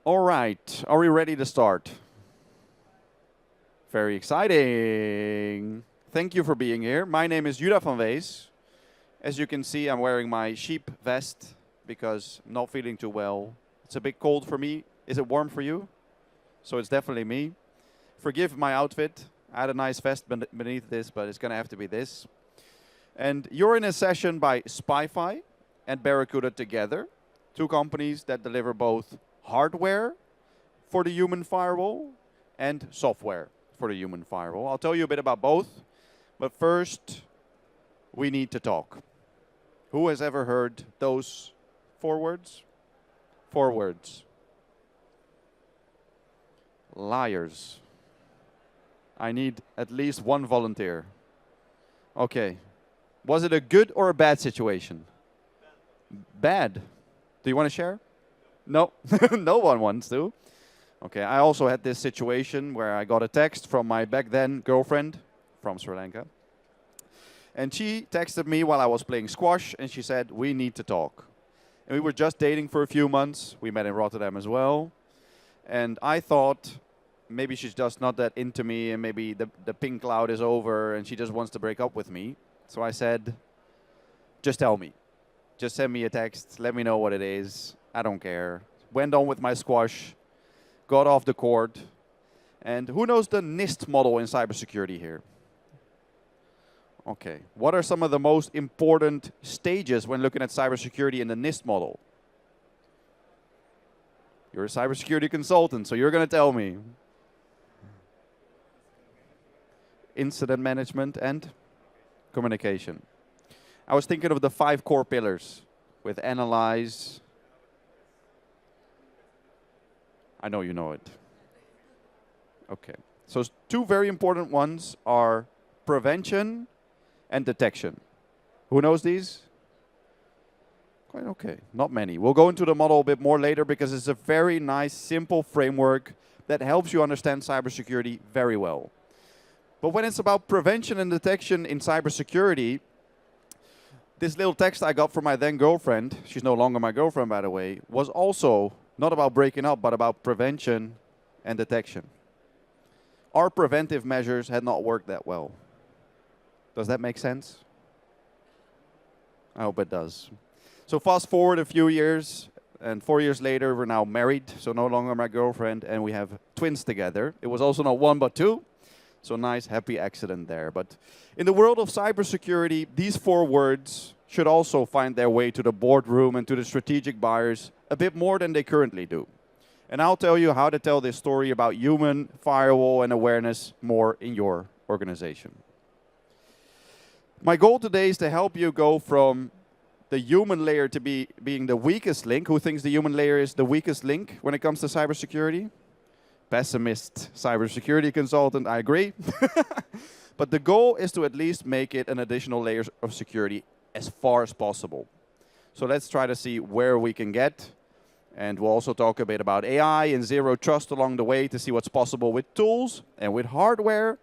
All right, are we ready to start? Very exciting. Thank you for being here. My name is Judah van Wees. As you can see, I'm wearing my sheep vest because I'm not feeling too well. It's a bit cold for me. Is it warm for you? So it's definitely me. Forgive my outfit. I had a nice vest beneath this, but it's going to have to be this. And you're in a session by SpyFi and Barracuda together, two companies that deliver both hardware for the human firewall and software for the human firewall. I'll tell you a bit about both, but first we need to talk. Who has ever heard those 4 words? 4 words. Liars. I need at least 1 volunteer. Okay. Was it a good or a bad situation? Bad. Do you want to share? No. No one wants to. Okay, I also had this situation where I got a text from my back then girlfriend from Sri Lanka. And she texted me while I was playing squash and she said, we need to talk. And we were just dating for a few months. We met in Rotterdam as well. And I thought maybe she's just not that into me and maybe the pink cloud is over and she just wants to break up with me. So I said, just tell me. Just send me a text. Let me know what it is. I don't care. Went on with my squash. Got off the court. And who knows the NIST model in cybersecurity here? Okay. What are some of the most important stages when looking at cybersecurity in the NIST model? You're a cybersecurity consultant, so you're going to tell me. Incident management and communication. I was thinking of the 5 core pillars with analyze. I know you know it. Okay. So 2 very important ones are prevention and detection. Who knows these? Quite okay. Not many. We'll go into the model a bit more later because it's a very nice, simple framework that helps you understand cybersecurity very well. But when it's about prevention and detection in cybersecurity, this little text I got from my then girlfriend, she's no longer my girlfriend by the way, was also not about breaking up, but about prevention and detection. Our preventive measures had not worked that well. Does that make sense? I hope it does. So fast forward a few years, and 4 years later, we're now married, so no longer my girlfriend, and we have twins together. It was also not 1, but 2. So nice, happy accident there. But in the world of cybersecurity, these 4 words should also find their way to the boardroom and to the strategic buyers a bit more than they currently do. And I'll tell you how to tell this story about human firewall and awareness more in your organization. My goal today is to help you go from the human layer to being the weakest link. Who thinks the human layer is the weakest link when it comes to cybersecurity? Pessimist cybersecurity consultant, I agree. But the goal is to at least make it an additional layer of security as far as possible. So let's try to see where we can get. And we'll also talk a bit about AI and zero trust along the way to see what's possible with tools and with hardware.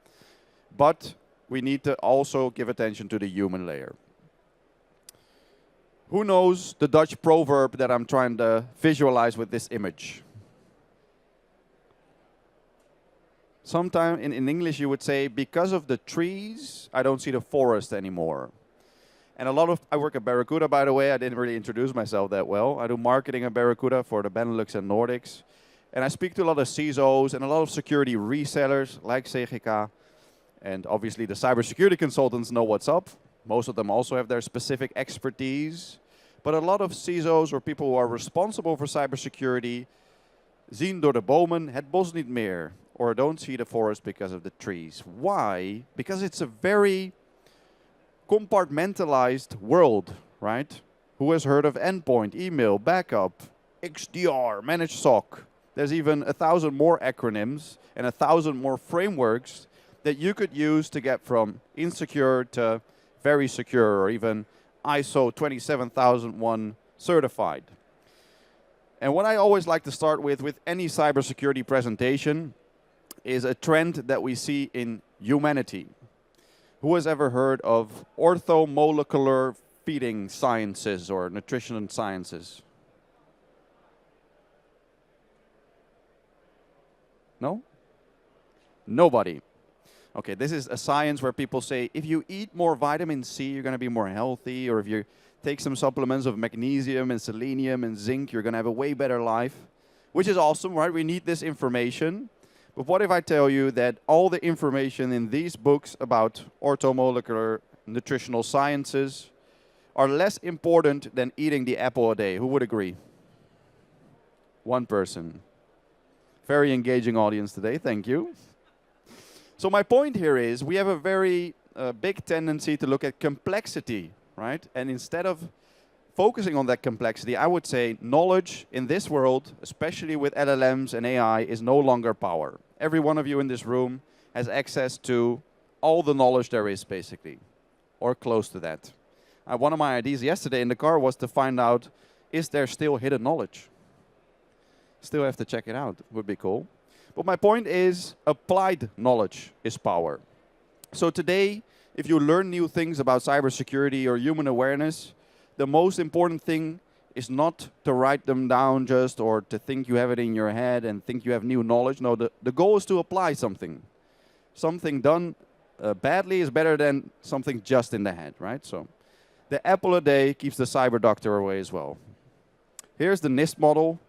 But we need to also give attention to the human layer. Who knows the Dutch proverb that I'm trying to visualize with this image? Sometime in English you would say, because of the trees, I don't see the forest anymore. And I work at Barracuda, by the way. I didn't really introduce myself that well. I do marketing at Barracuda for the Benelux and Nordics. And I speak to a lot of CISOs and a lot of security resellers like CGK. And obviously the cybersecurity consultants know what's up. Most of them also have their specific expertise. But a lot of CISOs or people who are responsible for cybersecurity zien door de bomen het bos niet meer, or don't see the forest because of the trees. Why? Because it's a very compartmentalized world, right? Who has heard of endpoint, email, backup, XDR, managed SOC? There's even 1,000 more acronyms and 1,000 more frameworks that you could use to get from insecure to very secure, or even ISO 27001 certified. And what I always like to start with any cybersecurity presentation is a trend that we see in humanity. Who has ever heard of orthomolecular feeding sciences or nutrition sciences? No? Nobody. Okay, this is a science where people say if you eat more vitamin C, you're going to be more healthy, or if you take some supplements of magnesium and selenium and zinc, you're going to have a way better life, which is awesome, right? We need this information. But what if I tell you that all the information in these books about orthomolecular nutritional sciences are less important than eating the apple a day? Who would agree? One person. Very engaging audience today, thank you. So my point here is we have a very big tendency to look at complexity, right? And instead of focusing on that complexity, I would say knowledge in this world, especially with LLMs and AI, is no longer power. Every one of you in this room has access to all the knowledge there is, basically, or close to that. One of my ideas yesterday in the car was to find out, is there still hidden knowledge? Still have to check it out, would be cool. But my point is, applied knowledge is power. So today, if you learn new things about cybersecurity or human awareness, the most important thing is not to write them down just, or to think you have it in your head and think you have new knowledge. No, the goal is to apply something. Something done badly is better than something just in the head, right? So the apple a day keeps the cyber doctor away as well. Here's the NIST model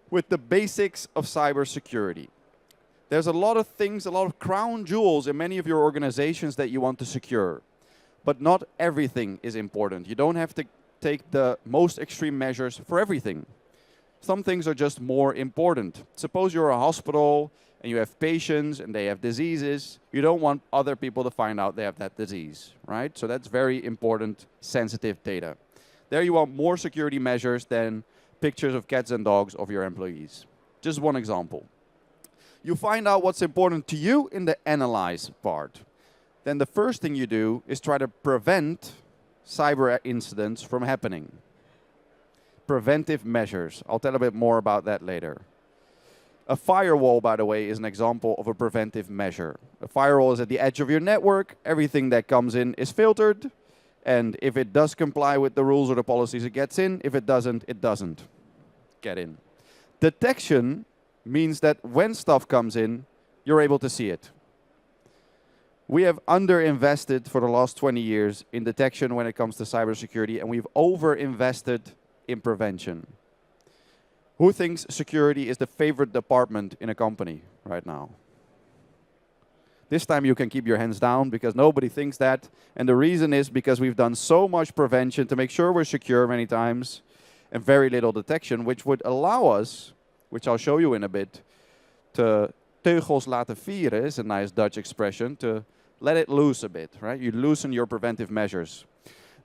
with the basics of cybersecurity. There's a lot of things, a lot of crown jewels in many of your organizations that you want to secure. But not everything is important. You don't have to take the most extreme measures for everything. Some things are just more important. Suppose you're a hospital and you have patients and they have diseases. You don't want other people to find out they have that disease, right? So that's very important, sensitive data. There you want more security measures than pictures of cats and dogs of your employees. Just one example. You find out what's important to you in the analyze part. Then the first thing you do is try to prevent cyber incidents from happening. Preventive measures. I'll tell a bit more about that later. A firewall, by the way, is an example of a preventive measure. A firewall is at the edge of your network. Everything that comes in is filtered. And if it does comply with the rules or the policies, it gets in. If it doesn't, it doesn't get in. Detection means that when stuff comes in, you're able to see it. We have underinvested for the last 20 years in detection when it comes to cybersecurity, and we've overinvested in prevention. Who thinks security is the favorite department in a company right now? This time you can keep your hands down because nobody thinks that. And the reason is because we've done so much prevention to make sure we're secure many times and very little detection, which would allow us, which I'll show you in a bit, to teugels laten vieren is a nice Dutch expression, to let it loose a bit, right? You loosen your preventive measures.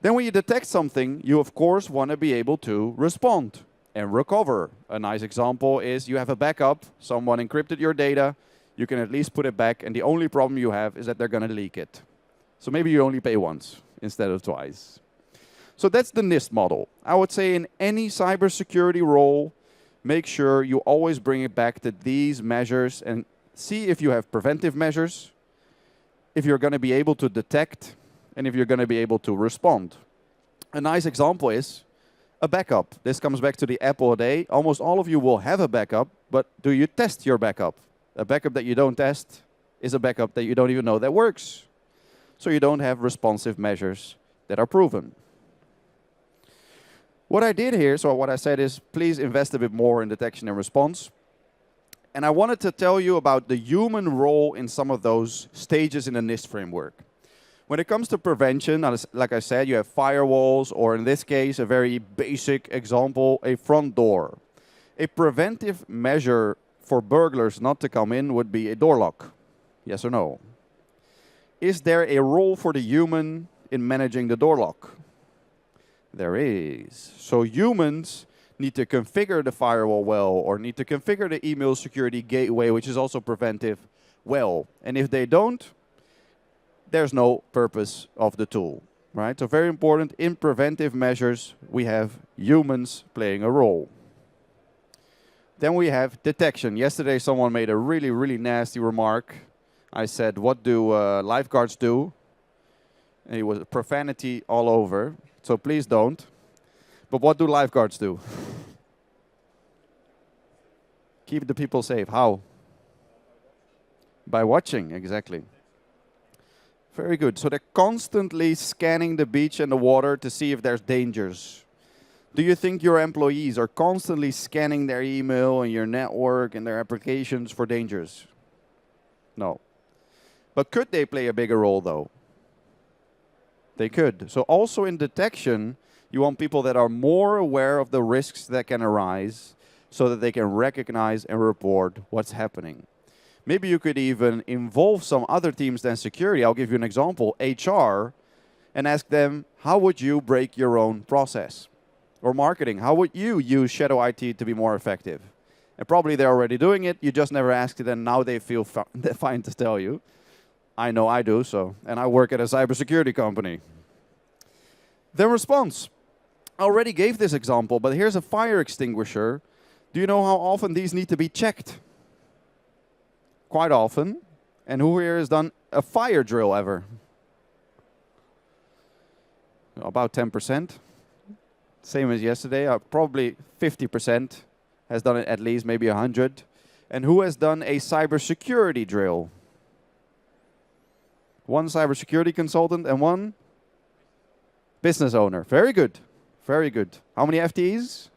Then when you detect something, you of course want to be able to respond and recover. A nice example is you have a backup, someone encrypted your data, you can at least put it back, and the only problem you have is that they're going to leak it. So maybe you only pay once instead of twice. So that's the NIST model. I would say in any cybersecurity role, make sure you always bring it back to these measures and see if you have preventive measures, if you're going to be able to detect, and if you're going to be able to respond. A nice example is a backup. This comes back to the apple a day. Almost all of you will have a backup, but do you test your backup? A backup that you don't test is a backup that you don't even know that works. So you don't have responsive measures that are proven. What I did here, so what I said is, please invest a bit more in detection and response. And I wanted to tell you about the human role in some of those stages in the NIST framework. When it comes to prevention, like I said, you have firewalls, or in this case, a very basic example, a front door. A preventive measure for burglars not to come in would be a door lock. Yes or no? Is there a role for the human in managing the door lock? There is. So humans need to configure the firewall well, or need to configure the email security gateway, which is also preventive, well. And if they don't, there's no purpose of the tool, right? So very important, in preventive measures, we have humans playing a role. Then we have detection. Yesterday, someone made a really, really nasty remark. I said, what do lifeguards do? And it was profanity all over. So please don't. But what do lifeguards do? Keep the people safe. How? By watching, exactly. Very good. So they're constantly scanning the beach and the water to see if there's dangers. Do you think your employees are constantly scanning their email and your network and their applications for dangers? No. But could they play a bigger role, though? They could. So also in detection, you want people that are more aware of the risks that can arise so that they can recognize and report what's happening. Maybe you could even involve some other teams than security. I'll give you an example, HR, and ask them, how would you break your own process? Or marketing, how would you use shadow IT to be more effective? And probably they're already doing it, you just never asked it, and now they feel fine to tell you. I know I do, and I work at a cybersecurity company. Then response. I already gave this example, but here's a fire extinguisher. Do you know how often these need to be checked? Quite often. And who here has done a fire drill ever? About 10%. Same as yesterday. Probably 50% has done it at least, maybe 100. And who has done a cybersecurity drill? One cybersecurity consultant and one business owner. Very good. Very good. How many FTEs?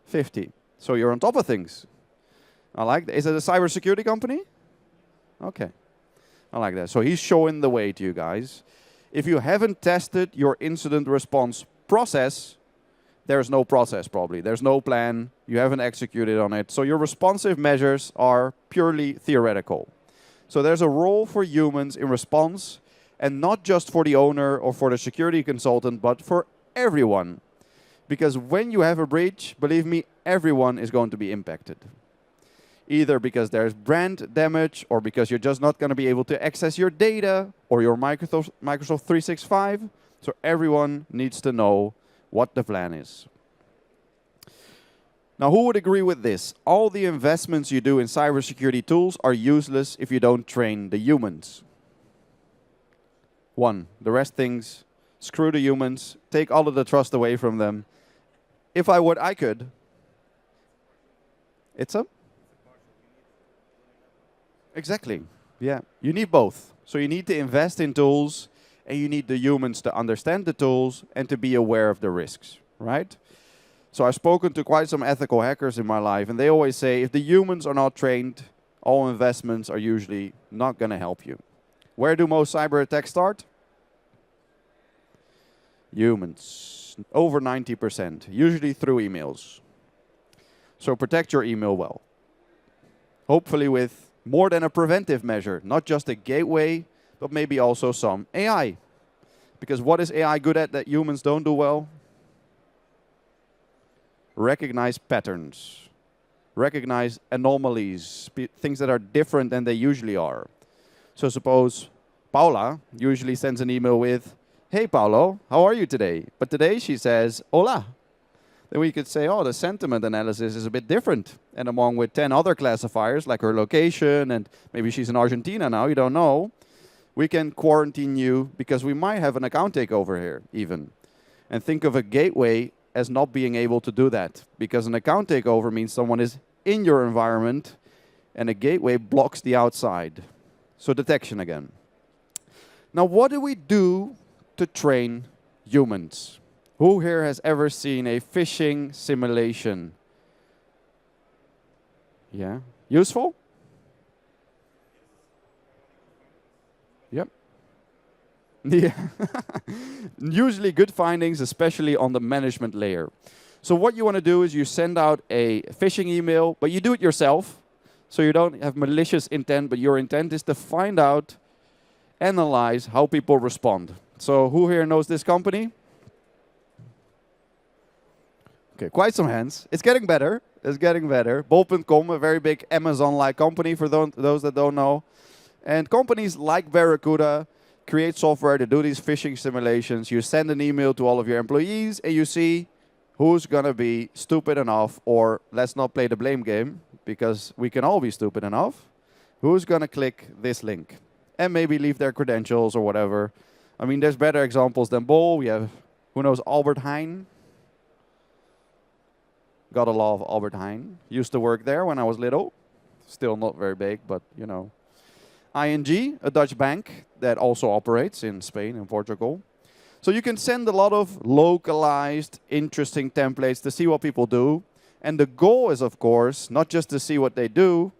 50. So you're on top of things. I like that. Is it a cybersecurity company? Okay. I like that. So he's showing the way to you guys. If you haven't tested your incident response process, there's no process probably. There's no plan. You haven't executed on it. So your responsive measures are purely theoretical. So there's a role for humans in response, and not just for the owner or for the security consultant, but for everyone. Because when you have a breach, believe me, everyone is going to be impacted. Either because there's brand damage, or because you're just not going to be able to access your data, or your Microsoft 365. So everyone needs to know what the plan is. Now, who would agree with this? All the investments you do in cybersecurity tools are useless if you don't train the humans. One, the rest things, screw the humans, take all of the trust away from them. If I would, I could. It's a? Exactly. Yeah. You need both. So you need to invest in tools, and you need the humans to understand the tools and to be aware of the risks, right? So I've spoken to quite some ethical hackers in my life, and they always say, if the humans are not trained, all investments are usually not going to help you. Where do most cyber attacks start? Humans. Over 90%, usually through emails. So protect your email well. Hopefully with more than a preventive measure, not just a gateway, but maybe also some AI. Because what is AI good at that humans don't do well? Recognize patterns. Recognize anomalies, things that are different than they usually are. So suppose Paula usually sends an email with, hey Paulo, how are you today? But today she says, hola. Then we could say, oh, the sentiment analysis is a bit different. And among with 10 other classifiers, like her location, and maybe she's in Argentina now, you don't know, we can quarantine you because we might have an account takeover here, even. And think of a gateway as not being able to do that, because an account takeover means someone is in your environment, and a gateway blocks the outside. So detection again. Now, what do we do to train humans? Who here has ever seen a phishing simulation? Yeah. Useful? Yep. Yeah. Usually good findings, especially on the management layer. So what you want to do is you send out a phishing email, but you do it yourself. So you don't have malicious intent, but your intent is to find out, analyze how people respond. So who here knows this company? Okay, quite some hands. It's getting better. It's getting better. Bol.com, a very big Amazon-like company for those that don't know. And companies like Barracuda create software to do these phishing simulations. You send an email to all of your employees, and you see who's going to be stupid enough, or let's not play the blame game, because we can all be stupid enough, who's going to click this link and maybe leave their credentials or whatever. I mean, there's better examples than Bol. We have, who knows, Albert Heijn? Gotta love Albert Heijn. Used to work there when I was little. Still not very big, but you know. ING, a Dutch bank that also operates in Spain and Portugal. So you can send a lot of localized, interesting templates to see what people do. And the goal is, of course, not just to see what they do,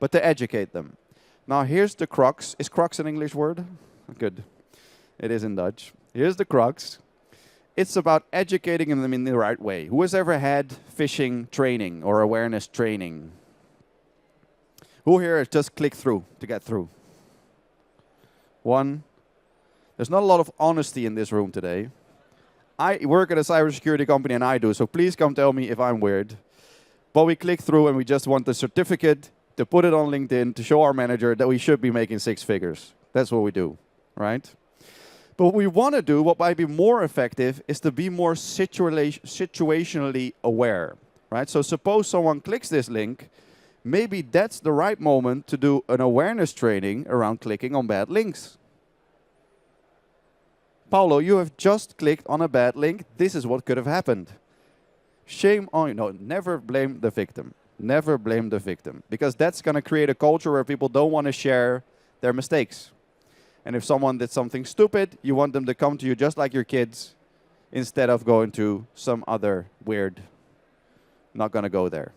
but to educate them. Now, here's the crux. Is crux an English word? Good. It is in Dutch. Here's the crux. It's about educating them in the right way. Who has ever had phishing training or awareness training? Who here has just clicked through to get through? One. There's not a lot of honesty in this room today. I work at a cybersecurity company, and I do, so please come tell me if I'm weird. But we click through, and we just want the certificate to put it on LinkedIn to show our manager that we should be making 6 figures. That's what we do, right? But what we want to do, what might be more effective, is to be more situationally aware, right? So suppose someone clicks this link, maybe that's the right moment to do an awareness training around clicking on bad links. Paulo, you have just clicked on a bad link. This is what could have happened. Shame on you. No, never blame the victim. Never blame the victim. Because that's going to create a culture where people don't want to share their mistakes. And if someone did something stupid, you want them to come to you just like your kids instead of going to some other weird, not going to go there.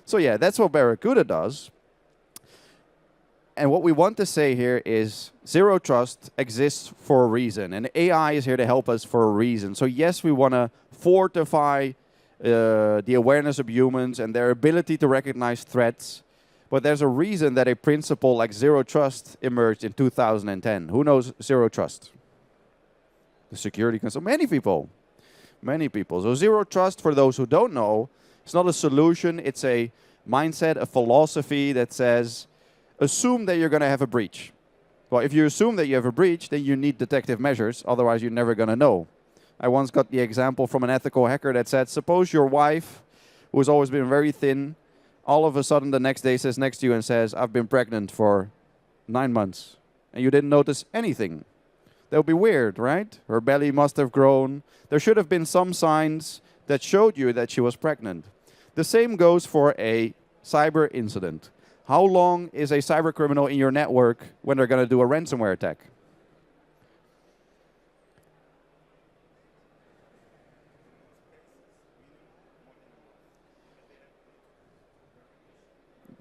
So yeah, that's what Barracuda does. And what we want to say here is zero trust exists for a reason. And AI is here to help us for a reason. So yes, we want to fortify the awareness of humans and their ability to recognize threats. But there's a reason that a principle like zero trust emerged in 2010. Who knows zero trust? The Security Council. Many people. Many people. So zero trust, for those who don't know, it's not a solution. It's a mindset, a philosophy that says, assume that you're going to have a breach. Well, if you assume that you have a breach, then you need detective measures. Otherwise, you're never going to know. I once got the example from an ethical hacker that said, suppose your wife, who has always been very thin, all of a sudden the next day sits next to you and says, I've been pregnant for 9 months. And you didn't notice anything. That would be weird, right? Her belly must have grown. There should have been some signs that showed you that she was pregnant. The same goes for a cyber incident. How long is a cyber criminal in your network when they're going to do a ransomware attack?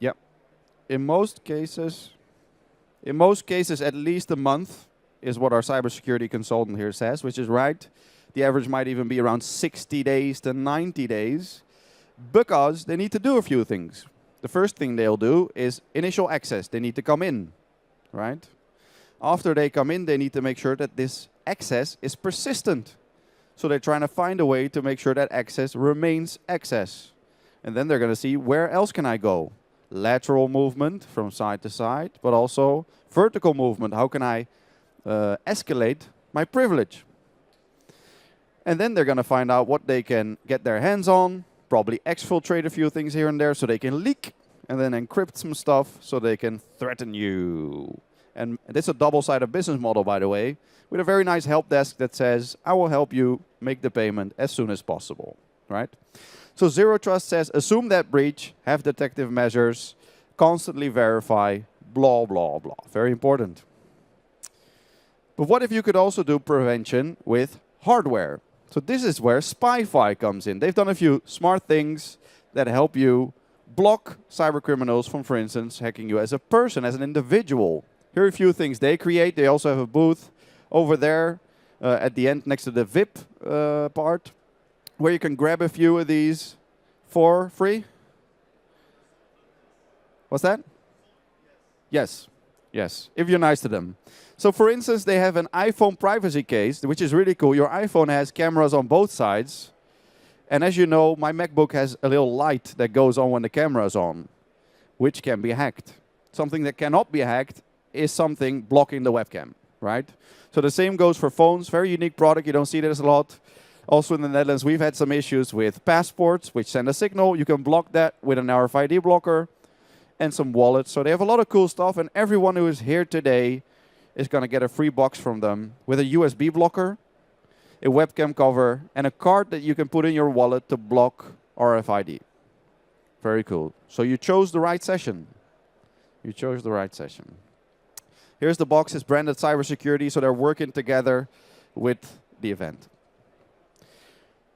Yep. In most cases, at least a month is what our cybersecurity consultant here says, which is right. The average might even be around 60 days to 90 days because they need to do a few things. The first thing they'll do is initial access. They need to come in, right? After they come in, they need to make sure that this access is persistent. So they're trying to find a way to make sure that access remains access. And then they're going to see, where else can I go? Lateral movement from side to side, but also vertical movement. How can I escalate my privilege? And then they're going to find out what they can get their hands on, probably exfiltrate a few things here and there so they can leak, and then encrypt some stuff so they can threaten you. And this is a double-sided business model, by the way, with a very nice help desk that says, I will help you make the payment as soon as possible, right? So Zero Trust says, assume that breach, have detective measures, constantly verify, blah, blah, blah. Very important. But what if you could also do prevention with hardware? So this is where SpyFi comes in. They've done a few smart things that help you block cyber criminals from, for instance, hacking you as a person, as an individual. Here are a few things they create. They also have a booth over there at the end next to the VIP part, where you can grab a few of these for free. What's that? Yes. Yes, if you're nice to them. So for instance, they have an iPhone privacy case, which is really cool. Your iPhone has cameras on both sides. And as you know, my MacBook has a little light that goes on when the camera is on, which can be hacked. Something that cannot be hacked is something blocking the webcam, right? So the same goes for phones. Very unique product. You don't see this a lot. Also in the Netherlands, we've had some issues with passports, which send a signal. You can block that with an RFID blocker and some wallets. So they have a lot of cool stuff. And everyone who is here today is going to get a free box from them with a USB blocker, a webcam cover, and a card that you can put in your wallet to block RFID. Very cool. So you chose the right session. You chose the right session. Here's the box. It's branded cybersecurity, so they're working together with the event.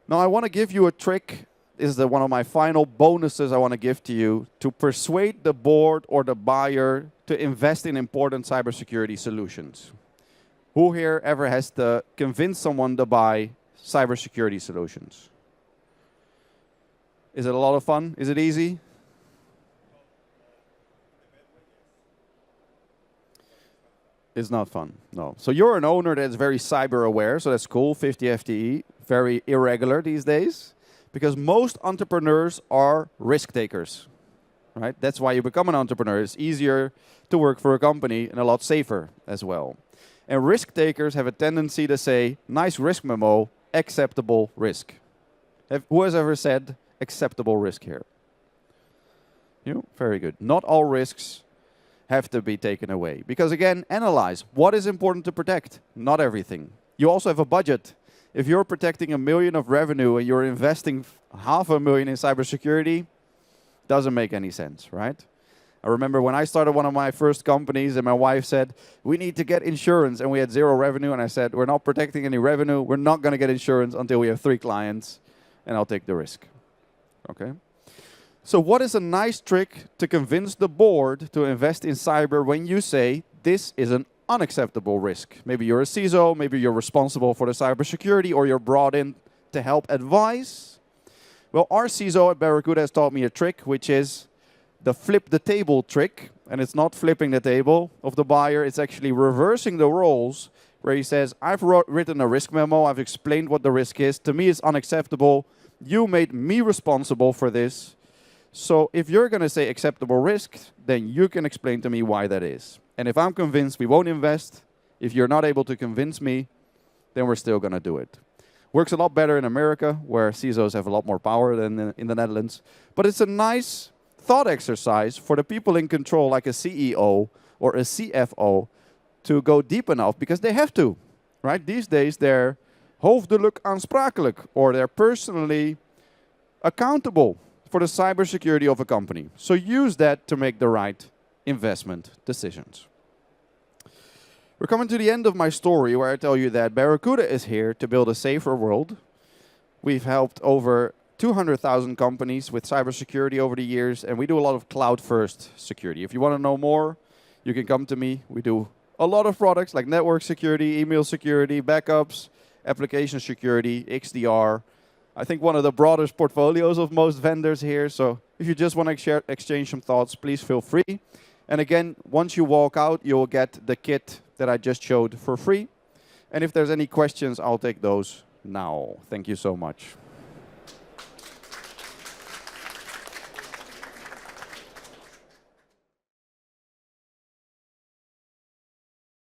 Now I want to give you a trick. This is one of my final bonuses I want to give to you to persuade the board or the buyer to invest in important cybersecurity solutions. Who here ever has to convince someone to buy cybersecurity solutions? Is it a lot of fun? Is it easy? It's not fun, no. So you're an owner that's very cyber aware, so that's cool, 50 FTE, very irregular these days, because most entrepreneurs are risk takers, right? That's why you become an entrepreneur. It's easier to work for a company and a lot safer as well. And risk takers have a tendency to say, nice risk memo, acceptable risk. Who has ever said acceptable risk here? You? Very good. Not all risks have to be taken away. Because again, analyze what is important to protect. Not everything. You also have a budget. If you're protecting $1 million of revenue and you're investing $500,000 in cybersecurity, doesn't make any sense, right? I remember when I started one of my first companies and my wife said, we need to get insurance, and we had 0 revenue, and I said, we're not protecting any revenue, we're not going to get insurance until we have 3 clients, and I'll take the risk. Okay? So what is a nice trick to convince the board to invest in cyber when you say this is an unacceptable risk? Maybe you're a CISO, maybe you're responsible for the cybersecurity, or you're brought in to help advise. Well, our CISO at Barracuda has taught me a trick, which is the flip the table trick. And it's not flipping the table of the buyer, it's actually reversing the roles, where he says, I've written a risk memo, I've explained what the risk is, to me it's unacceptable, you made me responsible for this. So if you're going to say acceptable risk, then you can explain to me why that is. And if I'm convinced we won't invest, if you're not able to convince me, then we're still going to do it. Works a lot better in America, where CISOs have a lot more power than in the Netherlands. But it's a nice thought exercise for the people in control, like a CEO or a CFO, to go deep enough, because they have to, right? These days, they're hoofdelijk aansprakelijk, or they're personally accountable for the cybersecurity of a company. So use that to make the right investment decisions. We're coming to the end of my story, where I tell you that Barracuda is here to build a safer world. We've helped over 200,000 companies with cybersecurity over the years, and we do a lot of cloud-first security. If you want to know more, you can come to me. We do a lot of products like network security, email security, backups, application security, XDR. I think one of the broadest portfolios of most vendors here. So if you just want to exchange some thoughts, please feel free. And again, once you walk out, you'll get the kit that I just showed for free. And if there's any questions, I'll take those now. Thank you so much.